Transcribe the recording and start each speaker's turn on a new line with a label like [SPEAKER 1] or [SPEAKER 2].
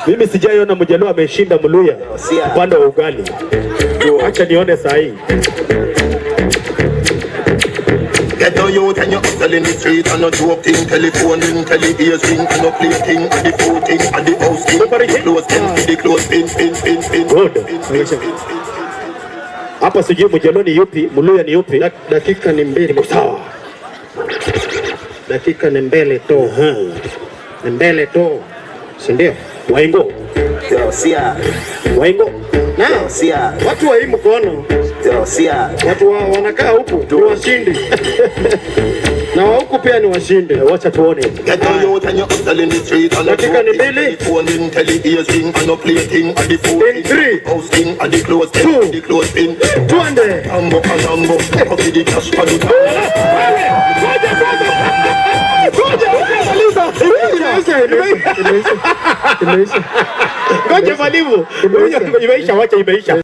[SPEAKER 1] Mimi sijaiona Mjaluo ameshinda Mluya upande wa ugali. Acha nione saa hii.
[SPEAKER 2] Get on you and you're selling the street and not joking, telephone ring, tele-ears ring, and no play thing, and the food thing, and the house thing, the clothes pin.
[SPEAKER 1] Good. Hapa sijui Mjaluo ni yupi, Mluya ni yupi.
[SPEAKER 3] Dakika ni mbili.
[SPEAKER 1] Sawa.
[SPEAKER 3] Dakika ni mbele tu. Ni mbele tu. Si ndio?
[SPEAKER 1] Waingo. Waingo.
[SPEAKER 3] Na watu wa hii mkono. Watu wanakaa huku ni washindi. Na wa huku pia ni washindi.
[SPEAKER 1] Wacha tuone.
[SPEAKER 3] Dakika ni mbili. In 3, 2, tuende.
[SPEAKER 1] Ngoja mwalimu. Imeisha, wacha imeisha.